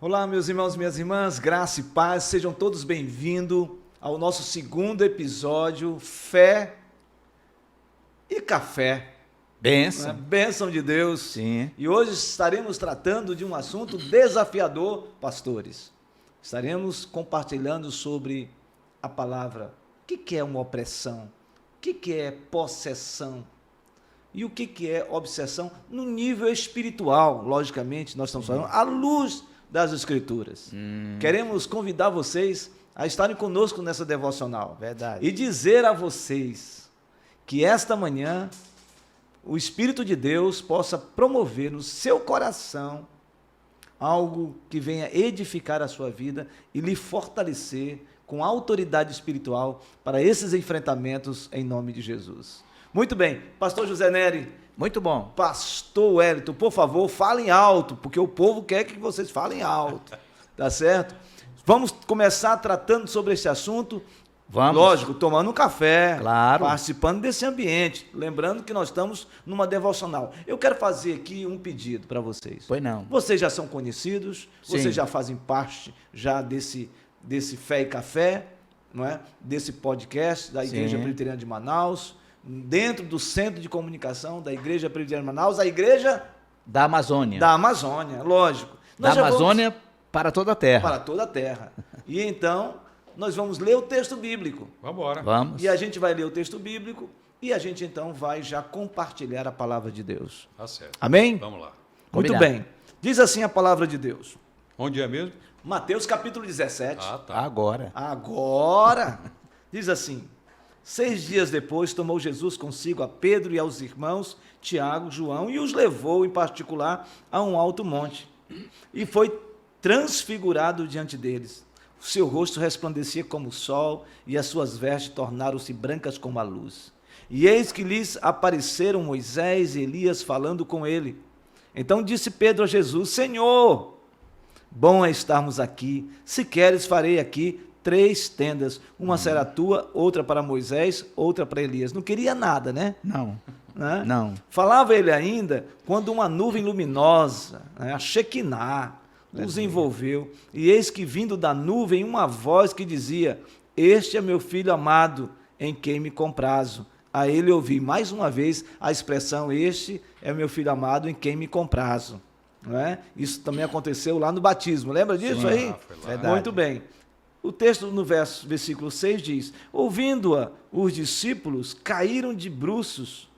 Olá, meus irmãos e minhas irmãs, graça e paz, sejam todos bem-vindos ao nosso segundo episódio, Fé e Café. Bênção. Bênção de Deus. Sim. E hoje estaremos tratando de um assunto desafiador, pastores. Estaremos compartilhando sobre a palavra. O que é uma opressão? O que é possessão? E o que é obsessão no nível espiritual? Logicamente, nós estamos falando à luz das Escrituras. Queremos convidar vocês a estarem conosco nessa devocional. Verdade. E dizer a vocês que esta manhã o Espírito de Deus possa promover no seu coração algo que venha edificar a sua vida e lhe fortalecer com autoridade espiritual para esses enfrentamentos em nome de Jesus. Muito bem, pastor José Nery. Muito bom. Pastor Wellington, por favor, falem alto, porque o povo quer que vocês falem alto, tá certo? Vamos começar tratando sobre esse assunto, Vamos. lógico, tomando um café, Claro. participando desse ambiente, lembrando que nós estamos numa devocional. Eu quero fazer aqui um pedido para vocês. Pois não. Vocês já são conhecidos, Sim. vocês já fazem parte já desse Fé e Café, não é? Desse podcast da Igreja Sim. Presbiteriana de Manaus, dentro do Centro de Comunicação da Igreja Presbiteriana de Manaus, a Igreja Da Amazônia. da Amazônia, lógico. Da Nós já vamos Amazônia para toda a terra. para toda a terra. E então, nós vamos ler o texto bíblico. Vambora. Vamos. E a gente vai ler o texto bíblico e a gente então vai já compartilhar a palavra de Deus. Tá certo. Amém? Vamos lá. Muito Combinado. bem. Diz assim a palavra de Deus. Onde é mesmo? Mateus capítulo 17. Ah, tá. Agora. Agora, diz assim: 6 dias depois tomou Jesus consigo a Pedro e aos irmãos Tiago, João, e os levou em particular a um alto monte. E foi transfigurado diante deles. O seu rosto resplandecia como o sol, e as suas vestes tornaram-se brancas como a luz. E eis que lhes apareceram Moisés e Elias falando com ele. Então disse Pedro a Jesus: Senhor, bom é estarmos aqui. Se queres, farei aqui 3 tendas. Uma será tua, outra para Moisés, outra para Elias. Não queria nada, né? Não. Né? Não. Falava ele ainda quando uma nuvem luminosa, né, a Shekinah, os envolveu. E eis que vindo da nuvem uma voz que dizia: Este é meu filho amado, em quem me comprazo. A ele ouvi mais uma vez a expressão: Este é meu filho amado, em quem me comprazo. Não é? Isso também aconteceu lá no batismo. Lembra disso aí? foi lá. Verdade. Muito bem. O texto no versículo 6 diz: Ouvindo-a, os discípulos caíram de bruços,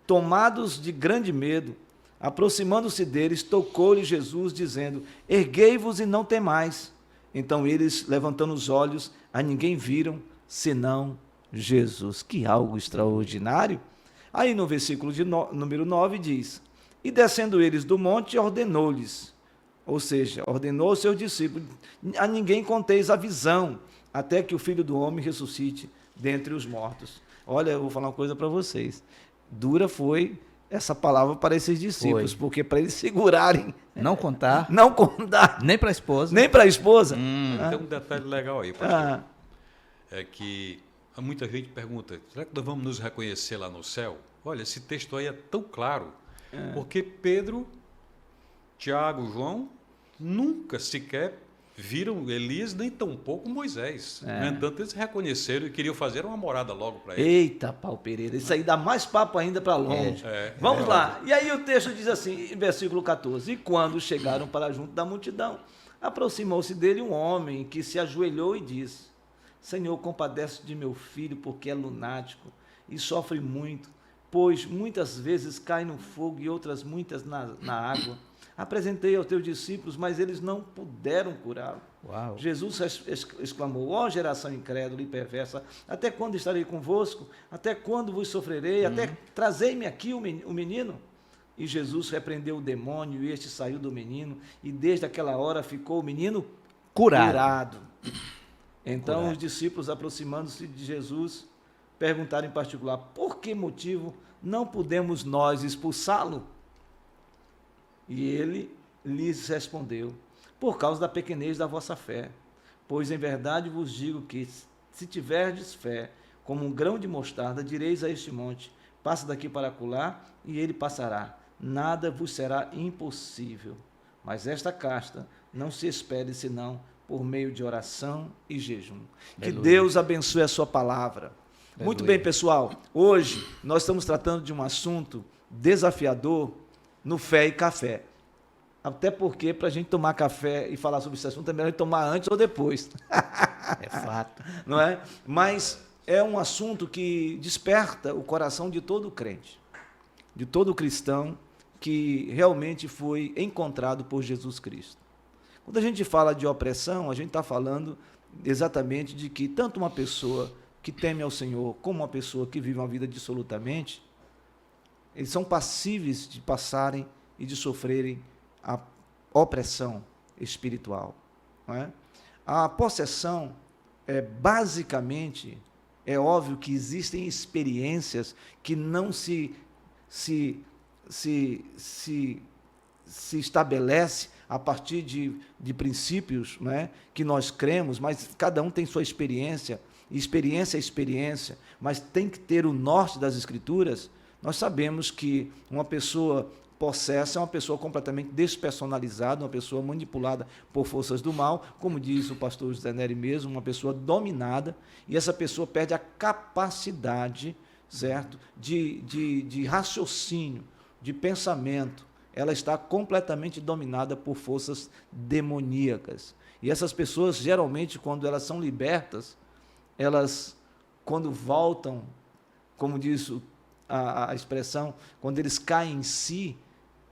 tomados de grande medo. Aproximando-se deles, tocou-lhe Jesus, dizendo: Erguei-vos e não temais. Então eles, levantando os olhos, a ninguém viram, senão Jesus. Que algo extraordinário! Aí no versículo número 9 diz: E descendo eles do monte, ordenou-lhes, ou seja, ordenou aos seus discípulos: a ninguém conteis a visão, até que o Filho do Homem ressuscite dentre os mortos. Olha, eu vou falar uma coisa para vocês. Dura foi essa palavra para esses discípulos, Foi. porque para eles segurarem, Não contar. não contar, Nem para a esposa. nem para a esposa. Tem um detalhe legal aí, pastor. Ah, É que muita gente pergunta, será que nós vamos nos reconhecer lá no céu? Olha, esse texto aí é tão claro, porque Pedro, Tiago, João, nunca sequer viram Elias, nem tampouco Moisés. No entanto, eles reconheceram e queriam fazer uma morada logo para ele. eita, pau Pereira, isso aí dá mais papo ainda para longe. Vamos lá. E aí o texto diz assim, em versículo 14: E quando chegaram para junto da multidão, aproximou-se dele um homem que se ajoelhou e disse: Senhor, compadece de meu filho, porque é lunático e sofre muito, pois muitas vezes cai no fogo e outras muitas na água. Apresentei aos teus discípulos, mas eles não puderam curá-lo. Uau. Jesus exclamou: Ó geração incrédula e perversa, até quando estarei convosco? Até quando vos sofrerei? Até trazei-me aqui o menino? E Jesus repreendeu o demônio, e este saiu do menino, e desde aquela hora ficou o menino curado. Então Curado. os discípulos, aproximando-se de Jesus, perguntaram em particular: por que motivo não pudemos nós expulsá-lo? E ele lhes respondeu: por causa da pequenez da vossa fé. Pois em verdade vos digo que, se tiverdes fé, como um grão de mostarda, direis a este monte: passa daqui para acolá, e ele passará. Nada vos será impossível. Mas esta casta não se espere senão por meio de oração e jejum. Que Aleluia. Deus abençoe a sua palavra. Muito Aleluia. bem, pessoal. Hoje nós estamos tratando de um assunto desafiador no Fé e Café. Até porque, para a gente tomar café e falar sobre esse assunto, é melhor tomar antes ou depois. É fato. Não é? Mas é um assunto que desperta o coração de todo crente, de todo cristão que realmente foi encontrado por Jesus Cristo. Quando a gente fala de opressão, a gente está falando exatamente de que tanto uma pessoa que teme ao Senhor, como uma pessoa que vive uma vida dissolutamente, eles são passíveis de passarem e de sofrerem a opressão espiritual. Não é? A possessão basicamente, é óbvio que existem experiências que não se estabelece a partir de princípios, né, que nós cremos, mas cada um tem sua experiência, experiência é experiência, mas tem que ter o norte das Escrituras. Nós sabemos que uma pessoa possessa é uma pessoa completamente despersonalizada, uma pessoa manipulada por forças do mal, como diz o pastor José Nery mesmo, uma pessoa dominada, e essa pessoa perde a capacidade, certo, de raciocínio, de pensamento. Ela está completamente dominada por forças demoníacas. E essas pessoas, geralmente, quando elas são libertas, elas, quando voltam, como diz a expressão, quando eles caem em si,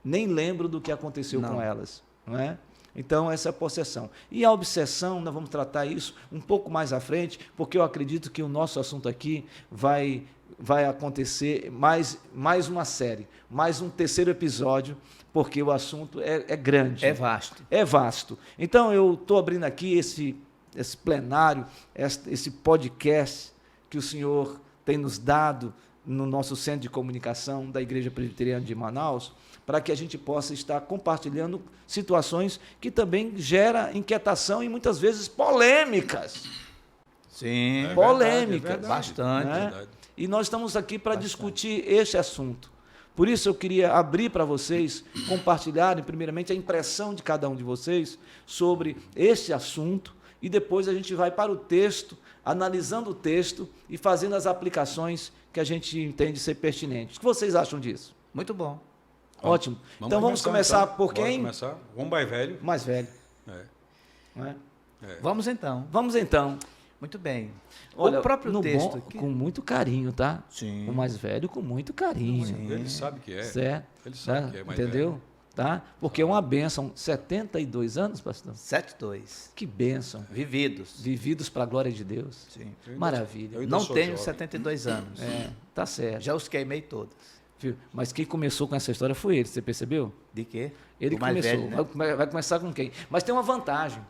nem lembram do que aconteceu com elas. Não é? Então, essa é a possessão. E a obsessão, nós vamos tratar isso um pouco mais à frente, porque eu acredito que o nosso assunto aqui vai acontecer mais uma série, mais um terceiro episódio, porque o assunto é grande. É vasto. É vasto. Então, eu estou abrindo aqui esse plenário, esse podcast que o Senhor tem nos dado no nosso centro de comunicação da Igreja Presbiteriana de Manaus, para que a gente possa estar compartilhando situações que também geram inquietação e muitas vezes polêmicas. Sim. Polêmicas. Verdade. Bastante. Né? Verdade. E nós estamos aqui para discutir este assunto. Por isso eu queria abrir para vocês compartilharem, primeiramente, a impressão de cada um de vocês sobre este assunto, e depois a gente vai para o texto, analisando o texto e fazendo as aplicações que a gente entende ser pertinentes. O que vocês acham disso? Muito bom. Ótimo. Então vamos começar por Bora quem? começar. Vamos mais velho. Mais velho. É. Não é? Vamos então. Vamos então. Muito bem. Olha, o próprio no texto bom, aqui. com muito carinho, tá? Sim. O mais velho com muito carinho. Sim. Ele sabe que é. Certo? Ele sabe Tá? que é mais Entendeu? velho. Tá? Porque é uma bênção. 72 anos, pastor? 7-2. Que bênção. Vividos. Vividos para a glória de Deus. Sim. Maravilha. eu ainda Não sou tenho jovem. 72 anos. Tá certo. Já os queimei todos. Viu? Mas quem começou com essa história foi ele, você percebeu? De quê? Ele O mais começou. velho, né? Vai começar com quem? Mas tem uma vantagem.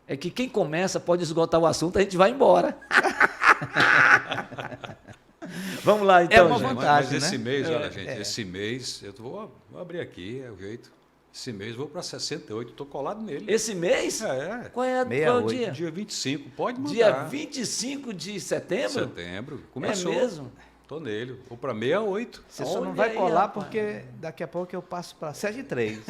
É que quem começa pode esgotar o assunto, a gente vai embora. Vamos lá, então. uma gente. vantagem. Mas esse né? mês, olha, gente, esse mês, eu vou abrir aqui, é o jeito. Esse mês eu vou para 68, estou colado nele. Esse mês? É. Qual é o 68. dia? Dia 25, pode mandar. Dia 25 de setembro? Setembro. Começou. É mesmo? Tô nele. Vou para 68. Você só não Olha vai aí, colar rapaz. porque daqui a pouco eu passo para 7-3.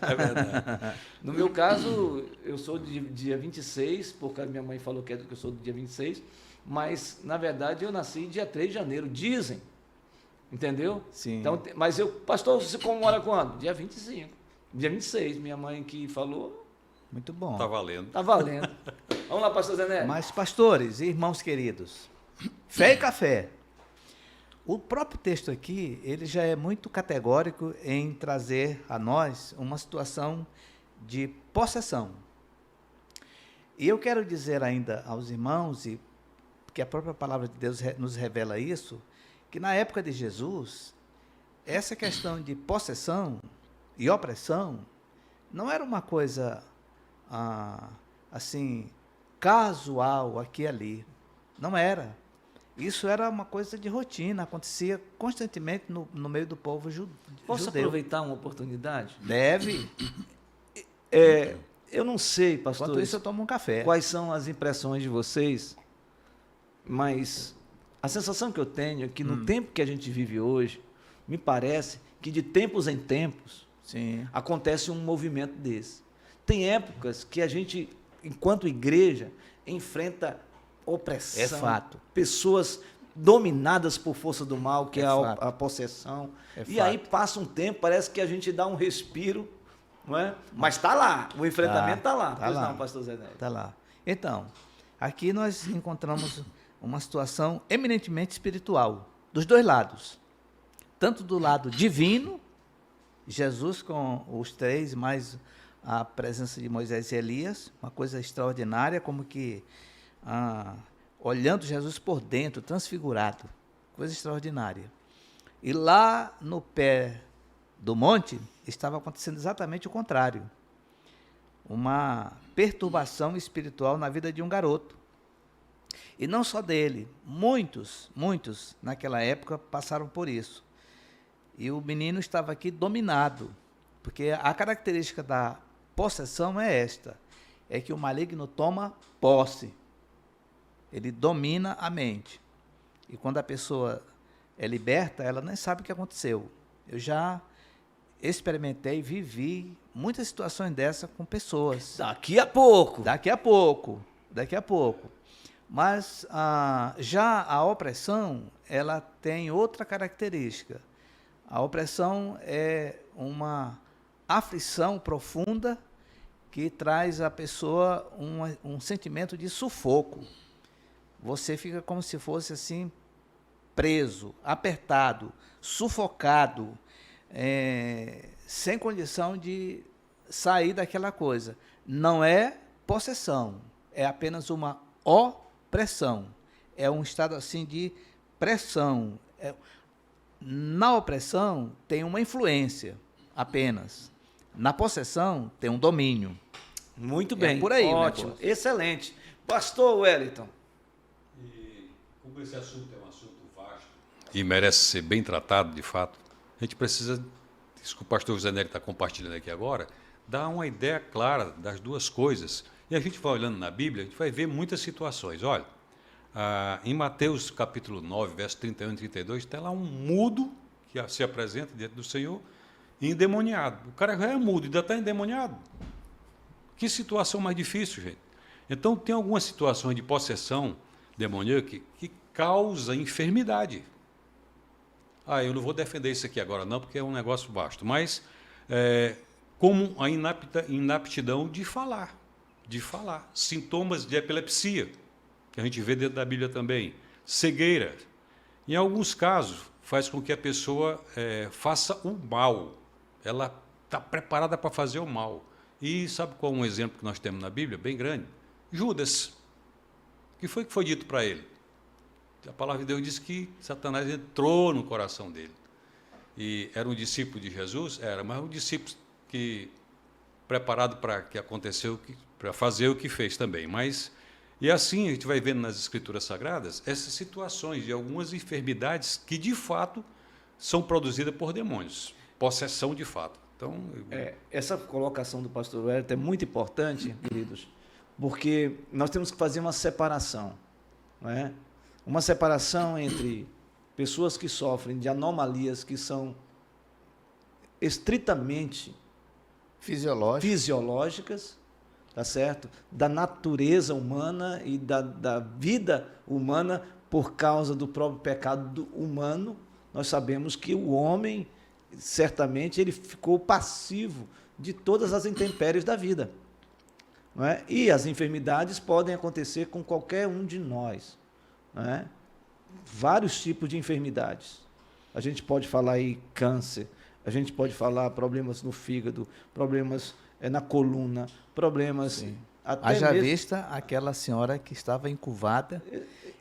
É verdade. No meu caso, eu sou de dia 26, porque a minha mãe falou que eu sou do dia 26, mas, na verdade, eu nasci dia 3 de janeiro, dizem. Entendeu? Sim. Então, mas eu, pastor, você comemora quando? Dia 25. Dia 26, minha mãe que falou, Muito bom. Tá valendo. tá valendo. Vamos lá, pastor Zé Nery. Mas, pastores e irmãos queridos, fé e café. O próprio texto aqui, ele já é muito categórico em trazer a nós uma situação de possessão. E eu quero dizer ainda aos irmãos, e que a própria palavra de Deus nos revela isso, que na época de Jesus, essa questão de possessão e opressão não era uma coisa assim casual aqui e ali. Não era. Isso era uma coisa de rotina, acontecia constantemente no meio do povo Posso judeu. aproveitar uma oportunidade? Deve. Eu não sei, Enquanto pastor, isso, eu tomo um café. quais são as impressões de vocês, mas a sensação que eu tenho é que no tempo que a gente vive hoje, me parece que de tempos em tempos Sim. acontece um movimento desse. tem épocas que a gente, enquanto igreja, enfrenta opressão. É fato. Pessoas dominadas por força do mal, que é fato. a possessão. É E fato. aí passa um tempo, parece que a gente dá um respiro, não é? Mas está lá, o enfrentamento está lá. Tá Pois lá. não, pastor Zé Neto? Tá lá. Então, aqui nós encontramos uma situação eminentemente espiritual, dos dois lados. Tanto do lado divino, Jesus com os três, mais a presença de Moisés e Elias, uma coisa extraordinária, como que olhando Jesus por dentro, transfigurado, coisa extraordinária. E lá no pé do monte estava acontecendo exatamente o contrário. Uma perturbação espiritual na vida de um garoto. E não só dele, muitos naquela época passaram por isso. E o menino estava aqui dominado, porque a característica da possessão é esta, é que o maligno toma posse, ele domina a mente. E quando a pessoa é liberta, ela nem sabe o que aconteceu. Eu já experimentei, vivi muitas situações dessas com pessoas. Daqui a pouco. Daqui a pouco. Mas já a opressão, ela tem outra característica. A opressão é uma aflição profunda que traz à pessoa um sentimento de sufoco. Você fica como se fosse assim, preso, apertado, sufocado, sem condição de sair daquela coisa. Não é possessão, é apenas uma opressão. É um estado assim de pressão. Na opressão tem uma influência apenas. Na possessão tem um domínio. Muito bem. por aí o Ótimo. negócio. Excelente. Pastor Wellington. E como esse assunto é um assunto vasto e merece ser bem tratado, de fato, a gente precisa, isso que o pastor José Nery está compartilhando aqui agora, dar uma ideia clara das duas coisas. E a gente vai olhando na Bíblia, a gente vai ver muitas situações. Olha, em Mateus capítulo 9, verso 31 e 32, está lá um mudo que se apresenta diante do Senhor, endemoniado. O cara já é mudo e ainda está endemoniado. Que situação mais difícil, gente. Então, tem algumas situações de possessão demoníaca que causa enfermidade. Eu não vou defender isso aqui agora não, porque é um negócio vasto, mas como a inaptidão de falar, sintomas de epilepsia, que a gente vê dentro da Bíblia também, cegueira. Em alguns casos, faz com que a pessoa faça o mal, ela está preparada para fazer o mal. E sabe qual é um exemplo que nós temos na Bíblia, bem grande? Judas. O que foi dito para ele? A palavra de Deus diz que Satanás entrou no coração dele. E era um discípulo de Jesus? Era, mas um discípulo preparado para que aconteceu, para fazer o que fez também. E assim a gente vai vendo nas Escrituras Sagradas essas situações de algumas enfermidades que, de fato, são produzidas por demônios. Possessão de fato. Então, Essa colocação do pastor Wellington é muito importante, queridos, porque nós temos que fazer uma separação, não é? Uma separação entre pessoas que sofrem de anomalias que são estritamente fisiológicas, tá certo? Da natureza humana e da vida humana por causa do próprio pecado humano. Nós sabemos que o homem, certamente, ele ficou passivo de todas as intempéries da vida. Não é? E as enfermidades podem acontecer com qualquer um de nós. Não é? Vários tipos de enfermidades. A gente pode falar aí câncer, a gente pode falar problemas no fígado, problemas na coluna, problemas... Sim. Até Haja mesmo... vista aquela senhora que estava encurvada.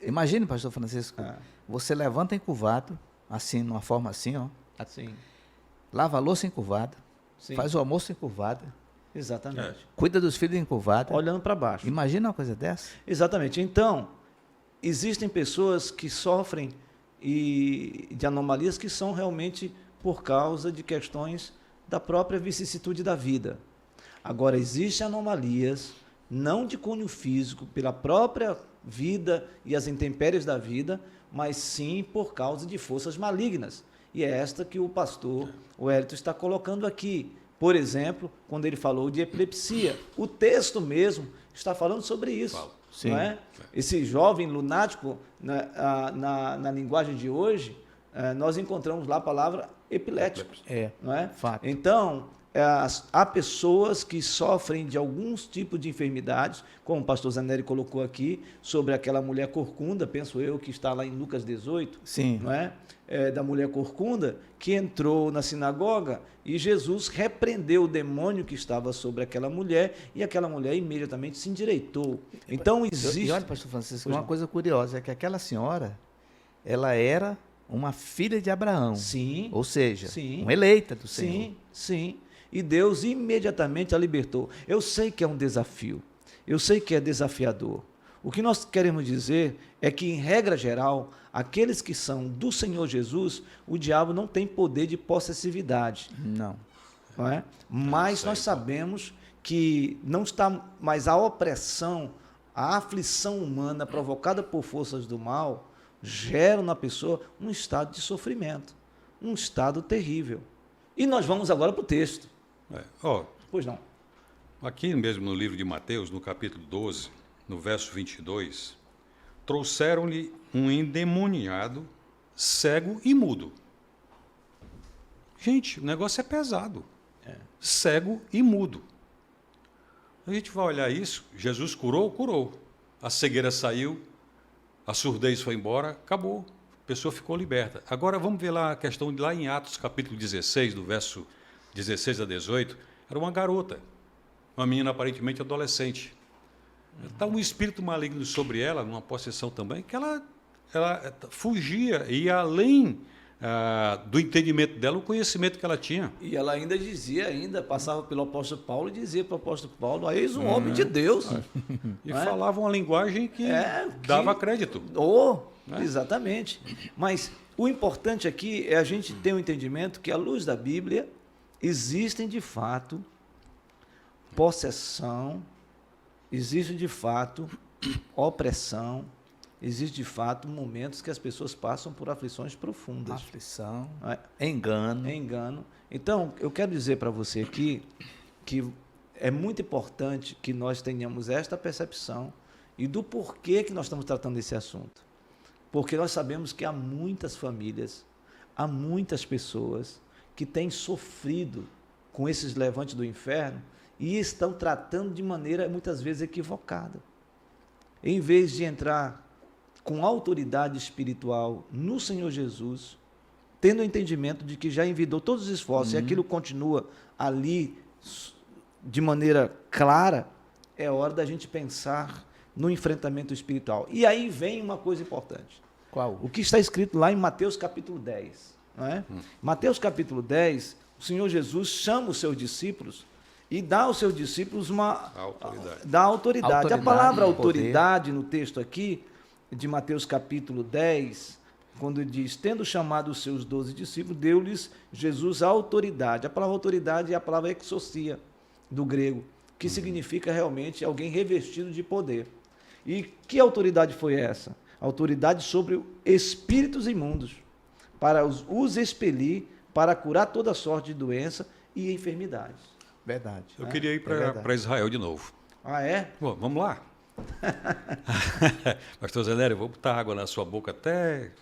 Imagine, pastor Francisco, você levanta encurvado, assim, numa forma assim, ó. Assim. Lava a louça encurvada, Sim. faz o almoço encurvada, Exatamente. cuida dos filhos encurvada. Olhando para baixo. Imagina uma coisa dessa. Exatamente. Então, existem pessoas que sofrem de anomalias que são realmente por causa de questões da própria vicissitude da vida. Agora, existem anomalias, não de cunho físico, pela própria vida e as intempéries da vida, mas sim por causa de forças malignas. E é esta que o pastor Wellington está colocando aqui. Por exemplo, quando ele falou de epilepsia. O texto mesmo está falando sobre isso. Fala. Sim. Não é? Esse jovem lunático, na linguagem de hoje, nós encontramos lá a palavra epilético. Não é? Fato. Então, há pessoas que sofrem de alguns tipos de enfermidades, como o pastor Zaneri colocou aqui, sobre aquela mulher corcunda, penso eu, que está lá em Lucas 18, Sim. não é? Da mulher corcunda, que entrou na sinagoga e Jesus repreendeu o demônio que estava sobre aquela mulher e aquela mulher imediatamente se endireitou. Então, existe... E olha, pastor Francisco, Pois uma não. coisa curiosa é que aquela senhora, ela era uma filha de Abraão. Sim. Ou seja, Sim. uma eleita do Senhor. Sim, sim. E Deus imediatamente a libertou. Eu sei que é um desafio. Eu sei que é desafiador. O que nós queremos dizer é que, em regra geral, aqueles que são do Senhor Jesus, o diabo não tem poder de possessividade. Não. Não é? Mas nós sabemos que não está mais a opressão, a aflição humana provocada por forças do mal, gera na pessoa um estado de sofrimento, um estado terrível. E nós vamos agora para o texto. Pois não. Aqui mesmo no livro de Mateus, no capítulo 12, no verso 22, trouxeram-lhe um endemoniado, cego e mudo. Gente, o negócio é pesado. Cego e mudo. A gente vai olhar isso, Jesus curou? Curou. A cegueira saiu, a surdez foi embora, acabou. A pessoa ficou liberta. Agora vamos ver lá a questão de lá em Atos, capítulo 16, do verso 16 a 18. Era uma garota, uma menina aparentemente adolescente. Estava um espírito maligno sobre ela, numa possessão também, que ela fugia, ia além do entendimento dela, o conhecimento que ela tinha. E ela ainda dizia, passava pelo apóstolo Paulo e dizia para o apóstolo Paulo, eis um homem de Deus. E Não é? falava uma linguagem que dava crédito. Exatamente. Mas o importante aqui é a gente ter um entendimento que, à luz da Bíblia, existem de fato possessão, existe de fato opressão, existe de fato momentos que as pessoas passam por aflições profundas. Aflição, Não é? engano. Engano. Então, eu quero dizer para você aqui que é muito importante que nós tenhamos esta percepção e do porquê que nós estamos tratando desse assunto. Porque nós sabemos que há muitas famílias, há muitas pessoas que têm sofrido com esses levantes do inferno e estão tratando de maneira muitas vezes equivocada. Em vez de entrar com autoridade espiritual no Senhor Jesus, tendo o entendimento de que já envidou todos os esforços e aquilo continua ali de maneira clara, é hora da gente pensar no enfrentamento espiritual. E aí vem uma coisa importante. Qual? O que está escrito lá em Mateus capítulo 10. Não é? Mateus capítulo 10, o Senhor Jesus chama os seus discípulos e dá aos seus discípulos uma autoridade. A palavra autoridade no texto aqui, de Mateus capítulo 10, quando diz, tendo chamado os seus 12 discípulos, deu-lhes Jesus a autoridade. A palavra autoridade é a palavra exousia, do grego, que significa realmente alguém revestido de poder. E que autoridade foi essa? Autoridade sobre espíritos imundos, para os expelir, para curar toda sorte de doença e enfermidades. Verdade. Eu queria ir para Israel de novo. Ah, é? Bom, vamos lá. Pastor Zenério, eu vou botar água na sua boca até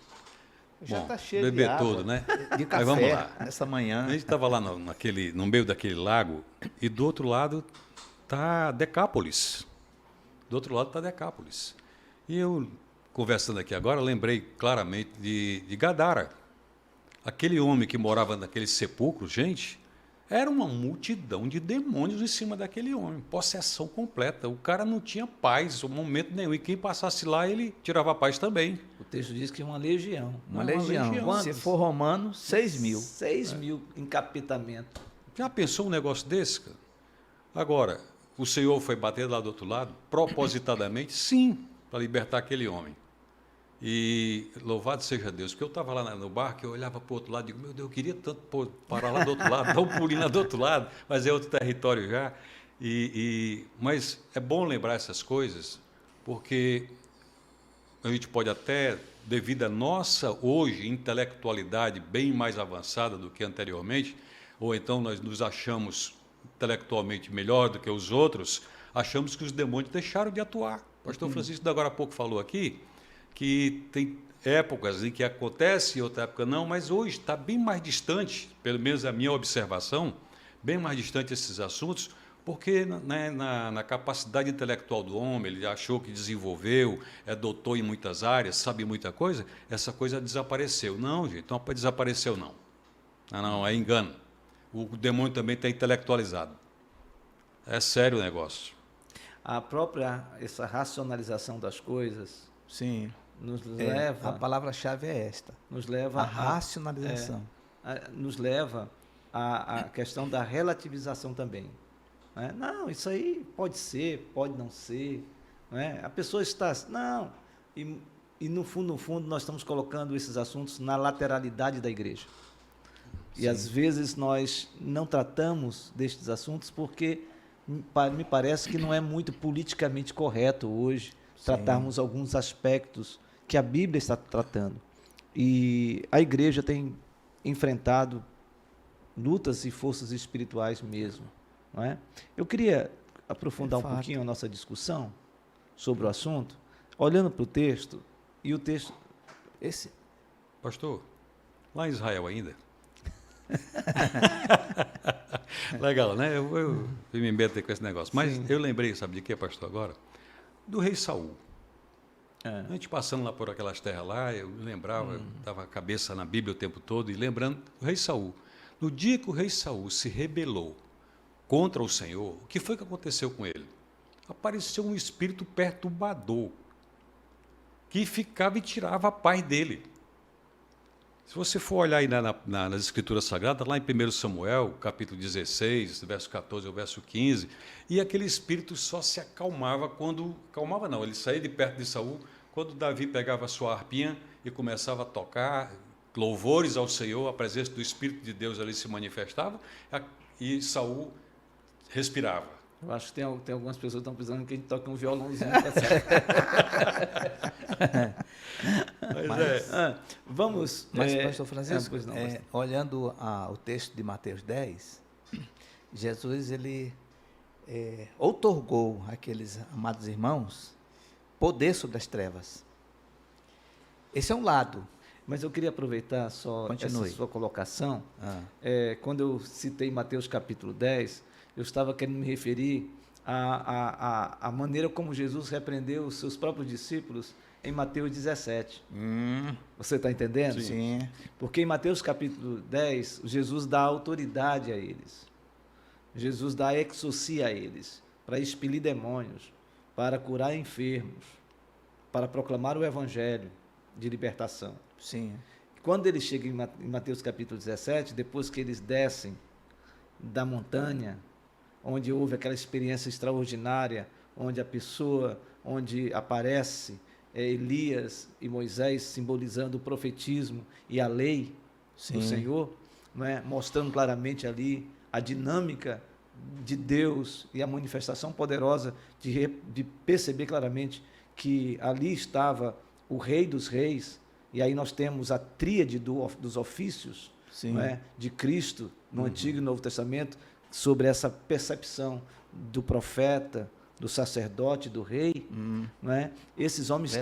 Já está cheio beber de água, tudo, né? de café, Mas vamos lá. essa manhã. A gente estava lá no meio daquele lago e do outro lado está Decápolis. Do outro lado está Decápolis. E eu, conversando aqui agora, lembrei claramente de Gadara. Aquele homem que morava naquele sepulcro, gente, era uma multidão de demônios em cima daquele homem. Possessão completa. O cara não tinha paz, em momento nenhum. E quem passasse lá, ele tirava a paz também. O texto diz que é uma legião. Uma legião. Quantos? Se for romano, 6 mil. 6 mil encapetamento. Já pensou um negócio desse, cara? Agora, o Senhor foi bater lá do outro lado, propositadamente? Sim, para libertar aquele homem. E louvado seja Deus, porque eu estava lá no barco, eu olhava para o outro lado e digo, meu Deus, eu queria tanto parar lá do outro lado, dar um pulinho lá do outro lado, mas é outro território já. Mas é bom lembrar essas coisas, porque a gente pode até, devido à nossa, hoje, intelectualidade bem mais avançada do que anteriormente, ou então nós nos achamos intelectualmente melhor do que os outros, achamos que os demônios deixaram de atuar. O pastor Francisco, agora há pouco, falou aqui que tem épocas em que acontece e outra época não, mas hoje está bem mais distante, pelo menos a minha observação, bem mais distante esses assuntos, porque na capacidade intelectual do homem, ele achou que desenvolveu, é doutor em muitas áreas, sabe muita coisa, essa coisa desapareceu. Não, gente, não desapareceu não. Não, é engano. O demônio também está intelectualizado. É sério o negócio. A própria, essa racionalização das coisas Sim. nos leva... A palavra-chave é esta. Nos leva A racionalização. nos leva à questão da relativização também. Né? Não, isso aí pode ser, pode não ser. Né? A pessoa está... Não. E no fundo, nós estamos colocando esses assuntos na lateralidade da igreja. Sim. E às vezes nós não tratamos destes assuntos porque me parece que não é muito politicamente correto hoje tratarmos alguns aspectos que a Bíblia está tratando. E a igreja tem enfrentado lutas e forças espirituais mesmo. Não é? Eu queria aprofundar um pouquinho a nossa discussão sobre o assunto, olhando para o texto, e o texto... Pastor, lá em Israel ainda... Legal, né? Eu me meto com esse negócio. Mas sim, eu lembrei, sabe de quê, pastor, agora? Do rei Saul. A gente passando lá por aquelas terras lá, eu lembrava, estava a cabeça na Bíblia o tempo todo, e lembrando do rei Saul. No dia que o rei Saul se rebelou contra o Senhor, o que foi que aconteceu com ele? Apareceu um espírito perturbador que ficava e tirava a paz dele. Se você for olhar aí nas Escrituras Sagradas, lá em 1 Samuel, capítulo 16, verso 14 ao verso 15, e aquele espírito só se acalmava quando... Acalmava não, ele saía de perto de Saul, quando Davi pegava a sua harpinha e começava a tocar louvores ao Senhor, a presença do Espírito de Deus ali se manifestava, e Saul respirava. Eu acho que tem algumas pessoas que estão precisando que a gente toque um violãozinho. Vamos... Mas, pastor Francisco, olhando o texto de Mateus 10, Jesus, ele outorgou àqueles amados irmãos poder sobre as trevas. Esse é um lado. Mas eu queria aproveitar só essa sua colocação. Quando eu citei Mateus capítulo 10, eu estava querendo me referir à maneira como Jesus repreendeu os seus próprios discípulos em Mateus 17. Você está entendendo? Sim. Porque em Mateus capítulo 10, Jesus dá autoridade a eles. Jesus dá exorcia a eles, para expelir demônios, para curar enfermos, para proclamar o evangelho de libertação. Sim. Quando ele chega em Mateus capítulo 17, depois que eles descem da montanha, onde houve aquela experiência extraordinária, onde aparece Elias e Moisés simbolizando o profetismo e a lei do Senhor, não é? Mostrando claramente ali a dinâmica de Deus e a manifestação poderosa de perceber claramente que ali estava o Rei dos Reis, e aí nós temos a tríade dos ofícios, não é? De Cristo no Antigo e Novo Testamento, sobre essa percepção do profeta, do sacerdote, do rei, não é? Esses homens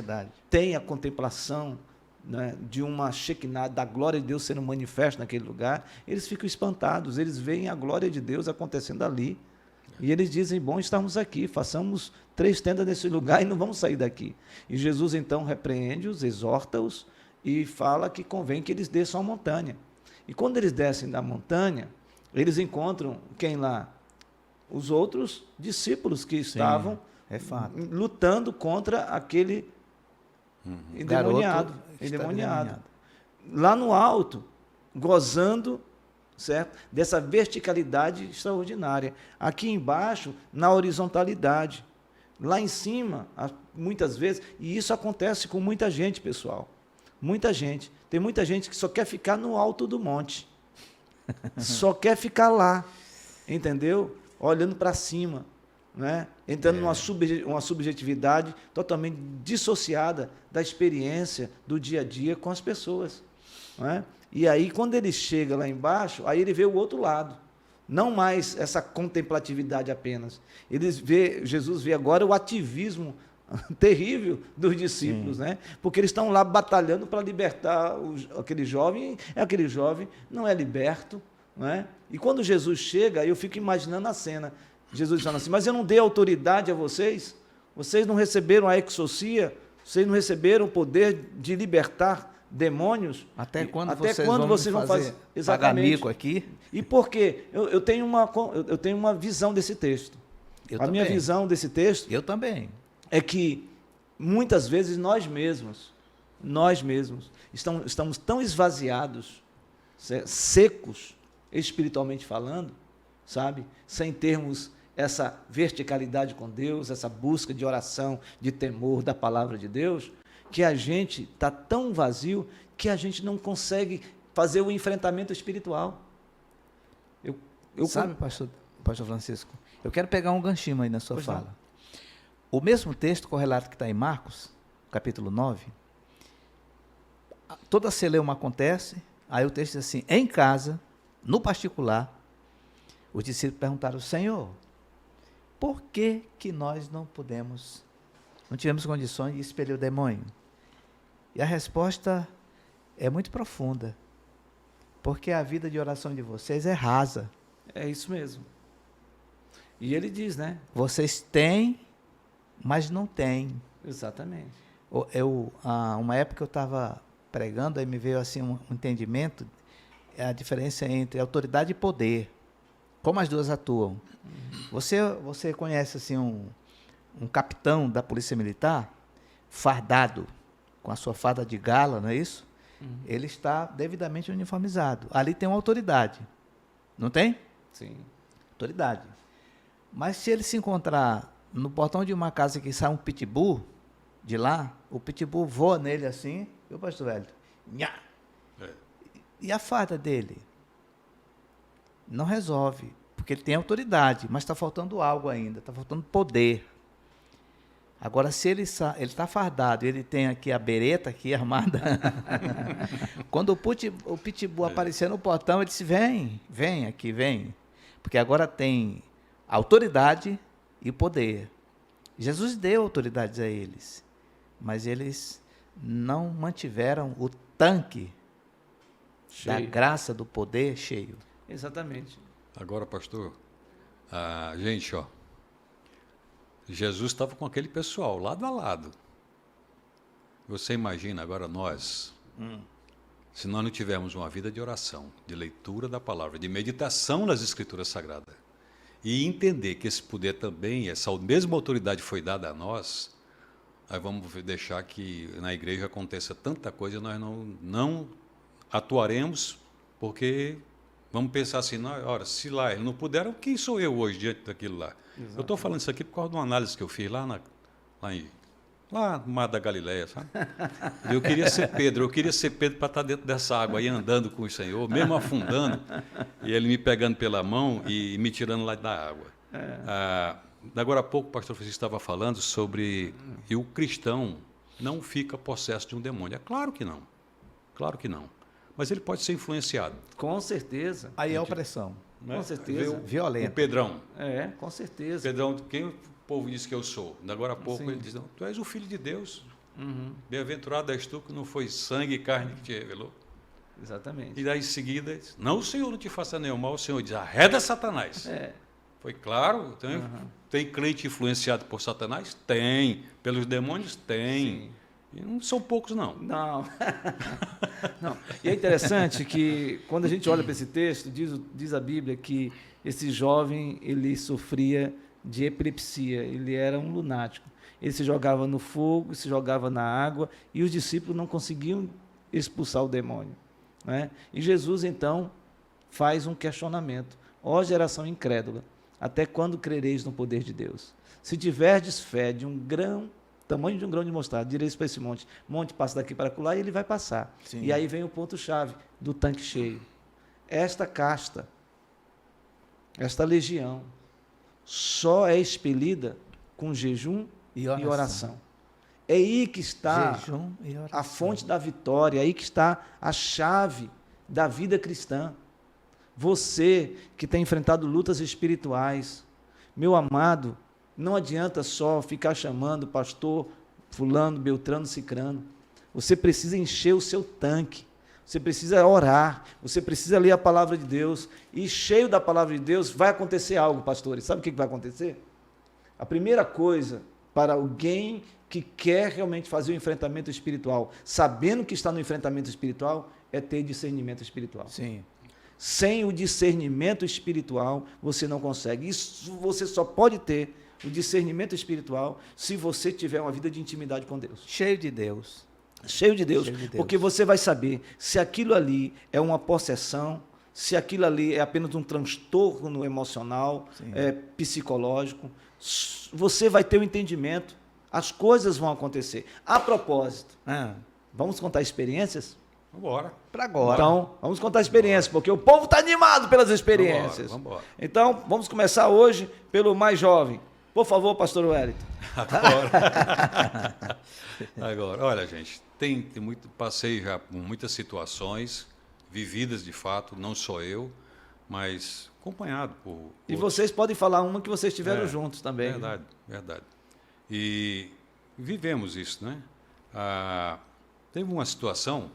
têm a contemplação, não é, de uma Shekinah, da glória de Deus sendo manifesta naquele lugar, eles ficam espantados, eles veem a glória de Deus acontecendo ali, e eles dizem, bom, estamos aqui, façamos 3 tendas nesse lugar e não vamos sair daqui. E Jesus então repreende-os, exorta-os, e fala que convém que eles desçam a montanha. E quando eles descem da montanha, eles encontram quem lá? Os outros discípulos que estavam lutando contra aquele endemoniado. Lá no alto, gozando, certo? Dessa verticalidade extraordinária. Aqui embaixo, na horizontalidade. Lá em cima, muitas vezes, e isso acontece com muita gente, pessoal. Muita gente. Tem muita gente que só quer ficar no alto do monte. Só quer ficar lá, entendeu? Olhando para cima, né? Entrando numa subjetividade totalmente dissociada da experiência do dia a dia com as pessoas. não é? E aí, quando ele chega lá embaixo, aí ele vê o outro lado. Não mais essa contemplatividade apenas. Jesus vê agora o ativismo terrível dos discípulos, né? Porque eles estão lá batalhando para libertar aquele jovem não é liberto, não é? E quando Jesus chega, eu fico imaginando a cena. Jesus falando assim, mas eu não dei autoridade a vocês? Vocês não receberam a exorcia? Vocês não receberam o poder de libertar demônios? Até quando vocês vão fazer pagar mico aqui? E por quê? Eu tenho uma visão desse texto. Minha visão desse texto Eu também. é que muitas vezes nós mesmos estamos tão esvaziados, secos, espiritualmente falando, sabe? Sem termos essa verticalidade com Deus, essa busca de oração, de temor da palavra de Deus, que a gente está tão vazio que a gente não consegue fazer o enfrentamento espiritual. Sabe, pastor Francisco, eu quero pegar um ganchinho aí na sua Pois fala. não. O mesmo texto correlato que está em Marcos, capítulo 9, toda celeuma acontece, aí o texto diz assim, em casa, no particular, os discípulos perguntaram, Senhor, por que nós não tivemos condições de expelir o demônio? E a resposta é muito profunda, porque a vida de oração de vocês é rasa. É isso mesmo. E ele diz, né? Vocês têm, mas não têm. Exatamente. Uma época eu estava pregando, aí me veio assim um entendimento, a diferença entre autoridade e poder, como as duas atuam. Você conhece assim um capitão da Polícia Militar, fardado, com a sua farda de gala, não é isso? Ele está devidamente uniformizado. Ali tem uma autoridade, não tem? Sim. Autoridade. Mas se ele se encontrar no portão de uma casa que sai um pitbull de lá, o pitbull voa nele assim, viu, pastor velho? Nhá! E a farda dele? Não resolve, porque ele tem autoridade, mas está faltando algo ainda, está faltando poder. Agora, se ele está fardado, ele tem aqui a bereta aqui armada, quando o pitbull aparecer no portão, ele disse, vem aqui, vem. Porque agora tem autoridade e poder. Jesus deu autoridades a eles, mas eles não mantiveram o tanque da graça, do poder cheio. Exatamente. Agora, pastor, gente, Jesus estava com aquele pessoal, lado a lado. Você imagina agora nós, se nós não tivermos uma vida de oração, de leitura da palavra, de meditação nas Escrituras Sagradas, e entender que esse poder também, essa mesma autoridade foi dada a nós, aí vamos deixar que na igreja aconteça tanta coisa, nós não atuaremos, porque vamos pensar assim, ora, se lá eles não puderam, quem sou eu hoje diante daquilo lá? Exatamente. Eu estou falando isso aqui por causa de uma análise que eu fiz lá no Mar da Galileia, sabe? Eu queria ser Pedro para estar dentro dessa água aí, andando com o Senhor, mesmo afundando, e ele me pegando pela mão e me tirando lá da água. Agora há pouco o pastor Francisco estava falando sobre que o cristão não fica possesso de um demônio. É claro que não. Claro que não. Mas ele pode ser influenciado. Com certeza. Aí é opressão. Com certeza. Violento. O Pedrão. Com certeza. Pedrão, quem o povo diz que eu sou? Agora há pouco ele diz, não, tu és o Filho de Deus. Bem-aventurado és tu, que não foi sangue e carne que te revelou. Exatamente. E daí em seguida, não, o Senhor não te faça nenhum mal, o Senhor diz, arreda Satanás. Foi claro, tem crente influenciado por Satanás? Tem. Pelos demônios? Tem. Sim. E não são poucos, não. Não. E é interessante que, quando a gente olha para esse texto, diz a Bíblia que esse jovem, ele sofria de epilepsia, ele era um lunático. Ele se jogava no fogo, se jogava na água, e os discípulos não conseguiam expulsar o demônio, né? E Jesus, então, faz um questionamento. Ó geração incrédula, até quando crereis no poder de Deus? Se tiverdes fé de tamanho de um grão de mostarda, direis para esse monte passa daqui para acolá, e ele vai passar. Sim. E aí vem o ponto-chave do tanque cheio. Esta casta, esta legião, só é expelida com jejum e oração. É aí que está Jejum e oração. a fonte da vitória, é aí que está a chave da vida cristã. Você que tem enfrentado lutas espirituais, meu amado, não adianta só ficar chamando pastor fulano, beltrano, cicrano. Você precisa encher o seu tanque. Você precisa orar, você precisa ler a palavra de Deus, e cheio da palavra de Deus vai acontecer algo, pastores. Sabe o que vai acontecer? A primeira coisa para alguém que quer realmente fazer o enfrentamento espiritual, sabendo que está no enfrentamento espiritual, é ter discernimento espiritual. Sim. Sem o discernimento espiritual, você não consegue. Isso você só pode ter o discernimento espiritual se você tiver uma vida de intimidade com Deus. Cheio de Deus. Cheio de Deus, Cheio de Deus. porque você vai saber se aquilo ali é uma possessão, se aquilo ali é apenas um transtorno emocional, psicológico. Você vai ter o entendimento, as coisas vão acontecer. A propósito, vamos contar experiências? Vamos embora. Para agora. Então, vamos contar experiências, porque o povo está animado pelas experiências. Vamos embora. Então, vamos começar hoje pelo mais jovem. Por favor, pastor Wellington. Agora, olha, gente, passei já por muitas situações vividas de fato, não só eu, mas acompanhado por E outros. vocês podem falar uma que vocês tiveram juntos também. Verdade, verdade. E vivemos isso, né? Teve uma situação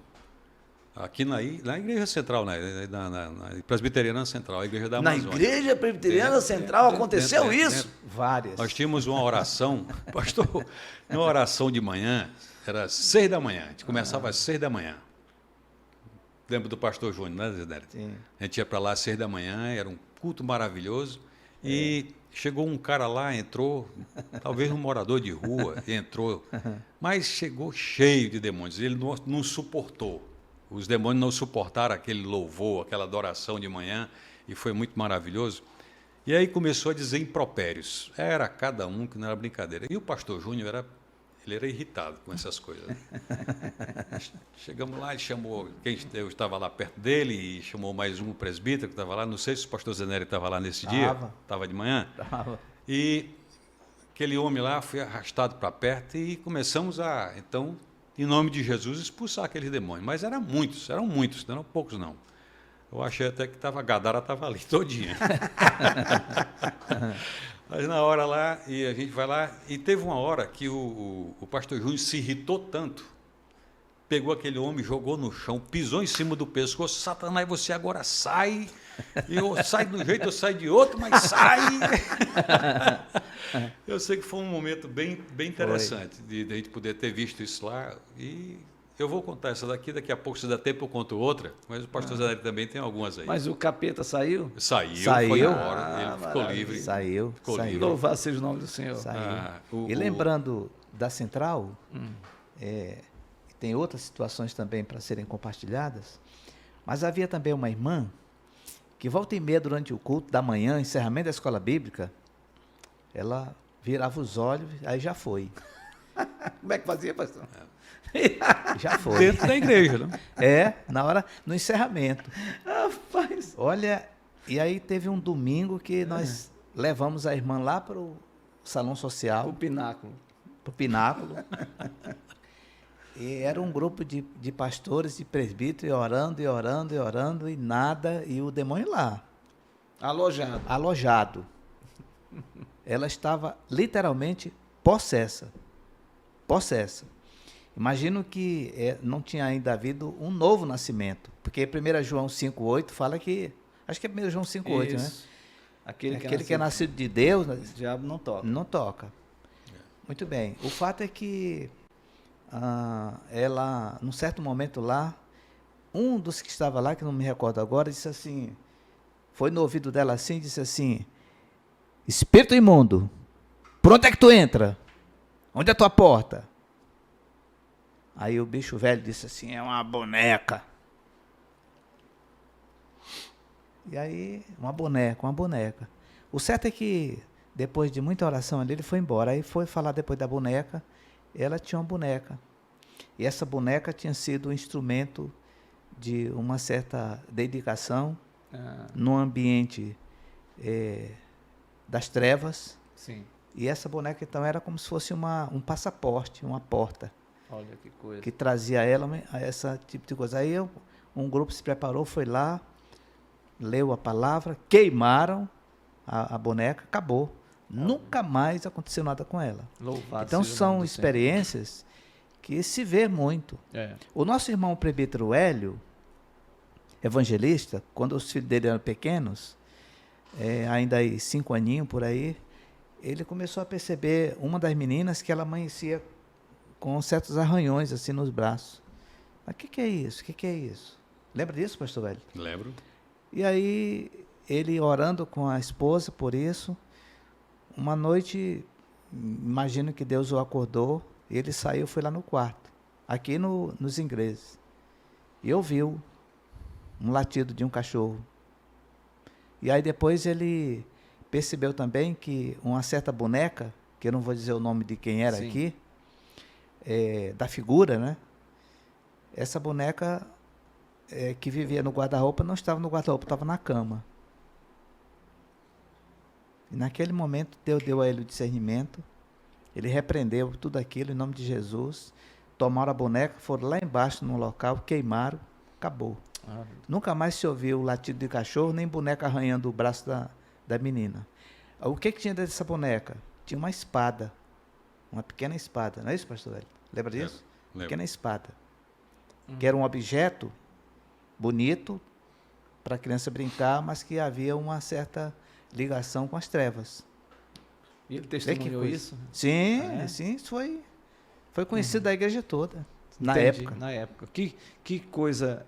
aqui na Igreja Central, na Presbiteriana Central, a Igreja da Na Amazônia. Igreja Presbiteriana Central aconteceu isso? Várias. Nós tínhamos uma oração, pastor, uma oração de manhã, era 6 da manhã, a gente começava às 6 da manhã. Lembra do pastor Júnior, né, Zé? Sim. A gente ia para lá às 6 da manhã, era um culto maravilhoso, e chegou um cara lá, entrou, talvez um morador de rua, entrou, mas chegou cheio de demônios, ele não suportou. Os demônios não suportaram aquele louvor, aquela adoração de manhã, e foi muito maravilhoso. E aí começou a dizer impropérios. Era cada um que não era brincadeira. E o pastor Júnior ele era irritado com essas coisas. Chegamos lá, ele chamou, eu estava lá perto dele, e chamou mais um presbítero que estava lá. Não sei se o pastor Zeneri estava lá nesse dia. Estava de manhã. Tava. E aquele homem lá foi arrastado para perto e começamos então, em nome de Jesus, expulsar aqueles demônios. Mas eram muitos, não eram poucos não. Eu achei até que a Gadara estava ali todinha. Mas na hora lá, e a gente vai lá, e teve uma hora que o pastor Júnior se irritou tanto, pegou aquele homem, jogou no chão, pisou em cima do pescoço, Satanás, você agora sai, eu saio de um jeito, eu saio de outro, mas sai. Eu sei que foi um momento bem interessante de a gente poder ter visto isso lá, e eu vou contar essa daqui a pouco, se dá tempo eu conto outra, mas o pastor Zé também tem algumas aí. Mas o capeta saiu? Saiu. Foi embora, ele ficou livre. Saiu. Louvado seja o nome do Senhor. Saiu. E lembrando da Central, tem outras situações também para serem compartilhadas, mas havia também uma irmã que volta e meia durante o culto da manhã, encerramento da escola bíblica, ela virava os olhos, aí já foi. Como é que fazia, pastor? Já foi. Dentro da igreja, né? Na hora, no encerramento. Rapaz. Olha, e aí teve um domingo que nós levamos a irmã lá para o salão social. O pináculo. Para o pináculo. E era um grupo de pastores, de presbíteros, orando, e nada, e o demônio lá. Alojado. Ela estava literalmente possessa. Imagino que não tinha ainda havido um novo nascimento, porque 1 João 5,8 fala que, acho que é 1 João 5,8, né? Aquele que é nascido de Deus, o diabo não toca. Não toca. Muito bem. O fato é que ela, num certo momento lá, um dos que estava lá, que não me recordo agora, disse assim, foi no ouvido dela assim, disse assim, espírito imundo, por onde é que tu entra? Onde é a tua porta? Aí o bicho velho disse assim, é uma boneca. E aí, uma boneca. O certo é que, depois de muita oração ali, ele foi embora. Aí foi falar depois da boneca, ela tinha uma boneca. E essa boneca tinha sido um instrumento de uma certa dedicação num ambiente das trevas. Sim. E essa boneca, então, era como se fosse um passaporte, uma porta, Olha que coisa. que trazia ela a essa tipo de coisa. Aí um grupo se preparou, foi lá, leu a palavra, queimaram a boneca, acabou. Nunca mais aconteceu nada com ela. Louvado Então, seja o nome são do Senhor. experiências que se vê muito. É. O nosso irmão presbítero Hélio, evangelista, quando os filhos dele eram pequenos, ainda aí 5 aninhos por aí, ele começou a perceber uma das meninas que ela amanhecia com certos arranhões assim nos braços. Mas o que é isso? O que é isso? Lembra disso, pastor Hélio? Lembro. E aí, ele orando com a esposa por isso, uma noite, imagino que Deus o acordou, e ele saiu, foi lá no quarto, aqui nos ingleses, e ouviu um latido de um cachorro. E aí depois ele percebeu também que uma certa boneca, que eu não vou dizer o nome de quem era Sim. aqui, da figura, né? Essa boneca que vivia no guarda-roupa não estava no guarda-roupa, estava na cama. E naquele momento Deus deu a ele o discernimento, ele repreendeu tudo aquilo em nome de Jesus, tomaram a boneca, foram lá embaixo no local, queimaram, acabou. Nunca mais se ouviu o latido de cachorro, nem boneca arranhando o braço da menina. O que tinha dentro dessa boneca? Tinha uma espada, uma pequena espada, não é isso, pastor Hélio? Lembra disso? Lembro. Pequena espada, que era um objeto bonito para a criança brincar, mas que havia uma certa ligação com as trevas. E ele Vê que testemunhou coisa. isso? Sim, É? sim, isso foi conhecido da igreja toda, na Entendi, época. Na época. Que coisa,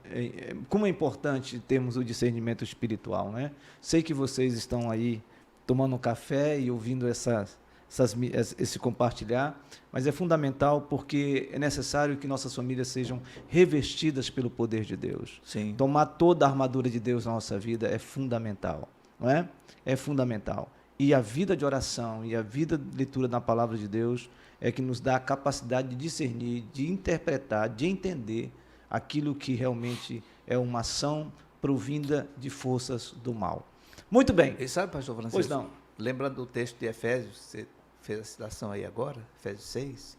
como é importante termos o discernimento espiritual, né? Sei que vocês estão aí tomando um café e ouvindo esse compartilhar, mas é fundamental porque é necessário que nossas famílias sejam revestidas pelo poder de Deus. Sim. Tomar toda a armadura de Deus na nossa vida é fundamental, não é? É fundamental. E a vida de oração e a vida de leitura da palavra de Deus é que nos dá a capacidade de discernir, de interpretar, de entender aquilo que realmente é uma ação provinda de forças do mal. Muito bem. E sabe, pastor Francisco? Pois não. Lembrando do texto de Efésios, você fez a citação aí agora, Efésios 6,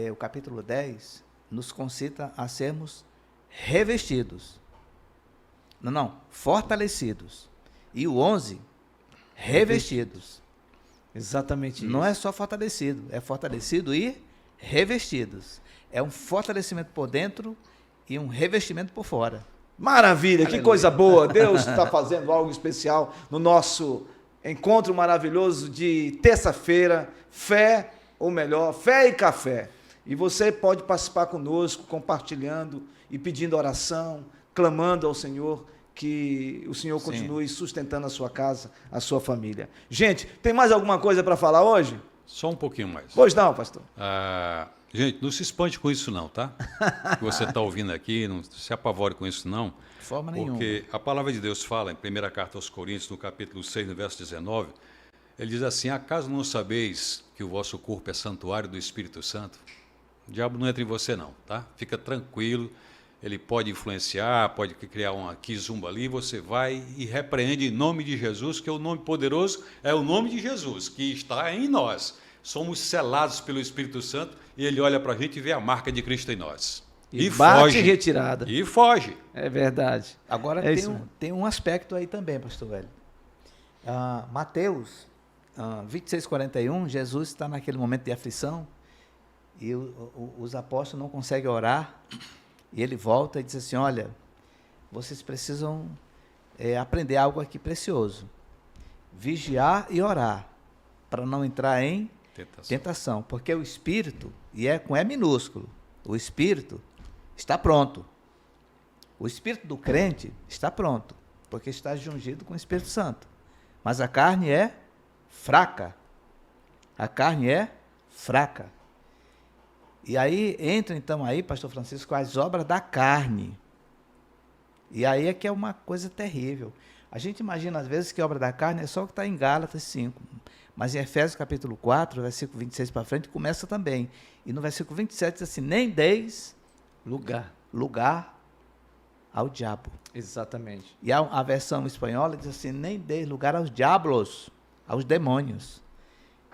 o capítulo 10 nos concita a sermos revestidos. Não, fortalecidos. E o 11, revestidos. Exatamente isso. Não é só fortalecido, é fortalecido e revestidos. É um fortalecimento por dentro e um revestimento por fora. Maravilha, que Aleluia. coisa boa. Deus está fazendo algo especial no nosso encontro maravilhoso de terça-feira, fé, ou melhor, fé e café. E você pode participar conosco, compartilhando e pedindo oração, clamando ao Senhor, que o Senhor continue sustentando a sua casa, a sua família. Gente, tem mais alguma coisa para falar hoje? Só um pouquinho mais. Pois não, pastor. Gente, não se espante com isso não, tá? Que você está ouvindo aqui, não se apavore com isso não. De forma nenhuma. Porque a palavra de Deus fala, em 1ª carta aos Coríntios, no capítulo 6, no verso 19, ele diz assim: acaso não sabeis que o vosso corpo é santuário do Espírito Santo? O diabo não entra em você não, tá? Fica tranquilo, ele pode influenciar, pode criar uma quizumba ali, você vai e repreende em nome de Jesus, que é o nome poderoso, é o nome de Jesus, que está em nós. Somos selados pelo Espírito Santo e ele olha para a gente e vê a marca de Cristo em nós. E bate retirada. E foge. É verdade. Agora tem um aspecto aí também, pastor Hélio. Mateus 26:41, Jesus está naquele momento de aflição e os apóstolos não conseguem orar e ele volta e diz assim: olha, vocês precisam aprender algo aqui precioso, vigiar e orar para não entrar em tentação, porque o espírito, e com E minúsculo, o espírito está pronto. O espírito do crente está pronto, porque está jungido com o Espírito Santo. Mas a carne é fraca. A carne é fraca. E aí entra então aí, pastor Francisco, as obras da carne. E aí é que é uma coisa terrível. A gente imagina às vezes que a obra da carne é só o que está em Gálatas 5. Mas em Efésios capítulo 4, versículo 26 para frente, começa também. E no versículo 27 diz assim: nem deis lugar ao diabo. Exatamente. E a versão espanhola diz assim: nem deis lugar aos diablos, aos demônios.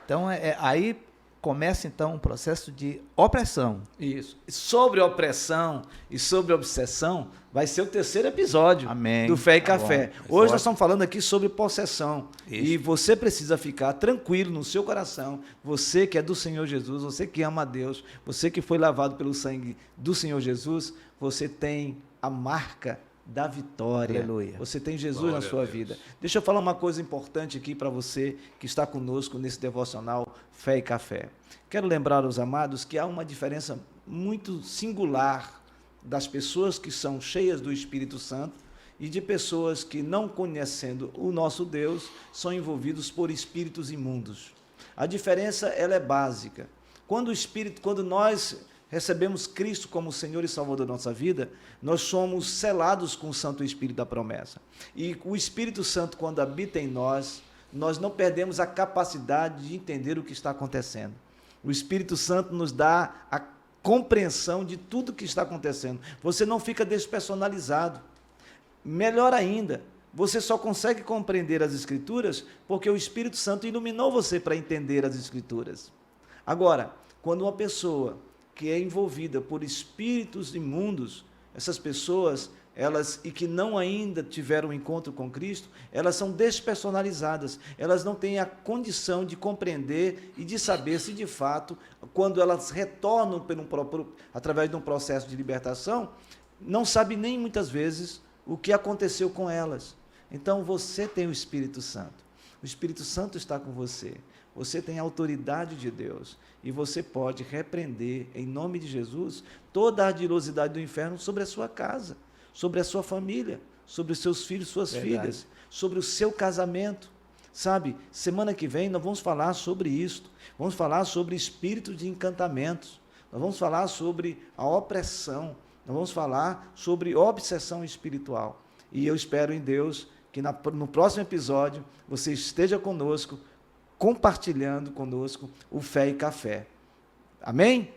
Então, aí começa, então, um processo de opressão. Isso. Sobre opressão e sobre obsessão, vai ser o terceiro episódio Amém. do Fé e Tá Café. bom. Hoje nós estamos falando aqui sobre possessão. Isso. E você precisa ficar tranquilo no seu coração. Você que é do Senhor Jesus, você que ama a Deus, você que foi lavado pelo sangue do Senhor Jesus, você tem a marca da vitória. Aleluia. Você tem Jesus Glória na sua a Deus. vida. Deixa eu falar uma coisa importante aqui para você que está conosco nesse devocional Fé e Café. Quero lembrar aos amados que há uma diferença muito singular das pessoas que são cheias do Espírito Santo e de pessoas que, não conhecendo o nosso Deus, são envolvidos por espíritos imundos. A diferença, ela é básica. Quando nós recebemos Cristo como Senhor e Salvador da nossa vida, nós somos selados com o Santo Espírito da promessa. E o Espírito Santo, quando habita em nós, nós não perdemos a capacidade de entender o que está acontecendo. O Espírito Santo nos dá a compreensão de tudo que está acontecendo. Você não fica despersonalizado. Melhor ainda, você só consegue compreender as Escrituras porque o Espírito Santo iluminou você para entender as Escrituras. Agora, quando uma pessoa que é envolvida por espíritos imundos, essas pessoas, e que não ainda tiveram um encontro com Cristo, elas são despersonalizadas, elas não têm a condição de compreender e de saber se de fato, quando elas retornam através de um processo de libertação, não sabe nem muitas vezes o que aconteceu com elas. Então você tem o Espírito Santo, o Espírito Santo está com você. Você tem a autoridade de Deus e você pode repreender, em nome de Jesus, toda a ardilosidade do inferno sobre a sua casa, sobre a sua família, sobre os seus filhos, suas filhas, sobre o seu casamento. Sabe, semana que vem nós vamos falar sobre isto, vamos falar sobre espíritos de encantamentos, nós vamos falar sobre a opressão, nós vamos falar sobre obsessão espiritual. E eu espero em Deus que no próximo episódio você esteja conosco, compartilhando conosco o Fé e Café. Amém?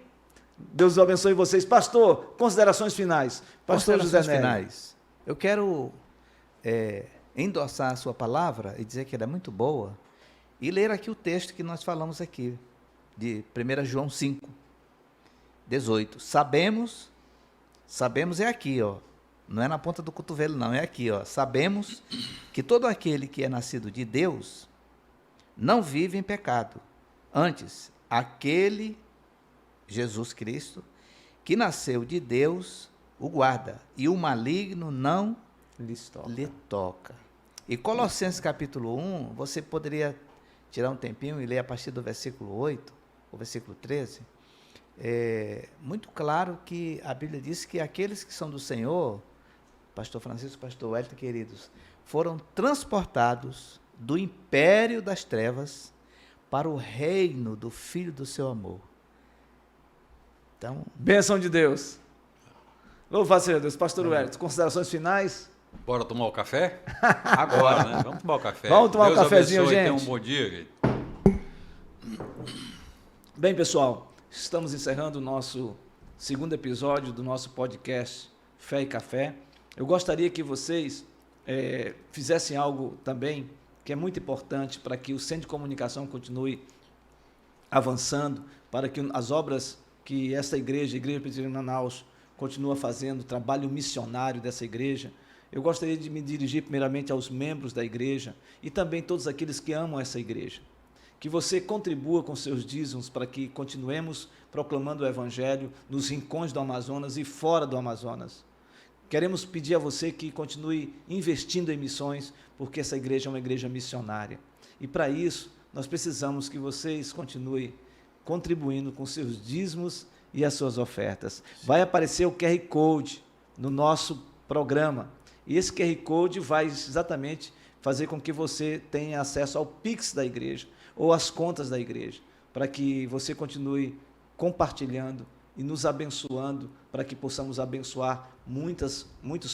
Deus abençoe vocês. Pastor, considerações finais. Pastor José Nery. Finais. Eu quero endossar a sua palavra e dizer que ela é muito boa e ler aqui o texto que nós falamos aqui, de 1 João 5, 18. Sabemos é aqui, ó. Não é na ponta do cotovelo, não, é aqui, ó. Sabemos que todo aquele que é nascido de Deus não vive em pecado. Antes, aquele Jesus Cristo que nasceu de Deus o guarda, e o maligno não lhe toca. E Colossenses capítulo 1, você poderia tirar um tempinho e ler a partir do versículo 8, o versículo 13. É muito claro que a Bíblia diz que aqueles que são do Senhor, pastor Francisco, pastor Wellington, queridos, foram transportados do império das trevas para o reino do Filho do seu amor. Então, bênção de Deus. Louvado seja Deus. Pastor Wellington, considerações finais? Bora tomar o café? Agora, né? Vamos tomar o café. Vamos tomar Deus um cafezinho, abençoe, gente. tenha um bom dia, gente. Bem, pessoal, estamos encerrando o nosso segundo episódio do nosso podcast Fé e Café. Eu gostaria que vocês fizessem algo também que é muito importante para que o Centro de Comunicação continue avançando, para que as obras que essa igreja, a Igreja Presbiteriana de Manaus, continua fazendo, o trabalho missionário dessa igreja. Eu gostaria de me dirigir primeiramente aos membros da igreja e também todos aqueles que amam essa igreja. Que você contribua com seus dízimos para que continuemos proclamando o Evangelho nos rincões do Amazonas e fora do Amazonas. Queremos pedir a você que continue investindo em missões, porque essa igreja é uma igreja missionária. E para isso, nós precisamos que vocês continuem contribuindo com seus dízimos e as suas ofertas. Vai aparecer o QR Code no nosso programa. E esse QR Code vai exatamente fazer com que você tenha acesso ao Pix da igreja ou às contas da igreja, para que você continue compartilhando e nos abençoando, para que possamos abençoar muitos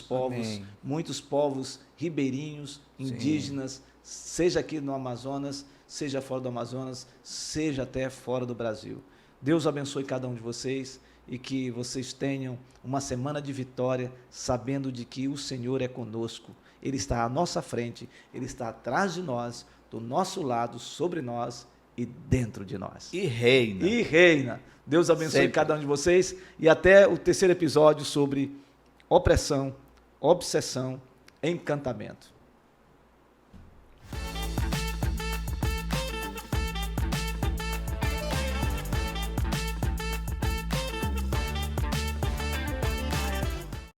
povos, Amém. muitos povos ribeirinhos, indígenas, seja aqui no Amazonas, seja fora do Amazonas, seja até fora do Brasil. Deus abençoe cada um de vocês e que vocês tenham uma semana de vitória, sabendo de que o Senhor é conosco. Ele está à nossa frente, Ele está atrás de nós, do nosso lado, sobre nós, e dentro de nós. E reina. E reina. Deus abençoe Sempre. cada um de vocês e até o terceiro episódio sobre opressão, obsessão, encantamento.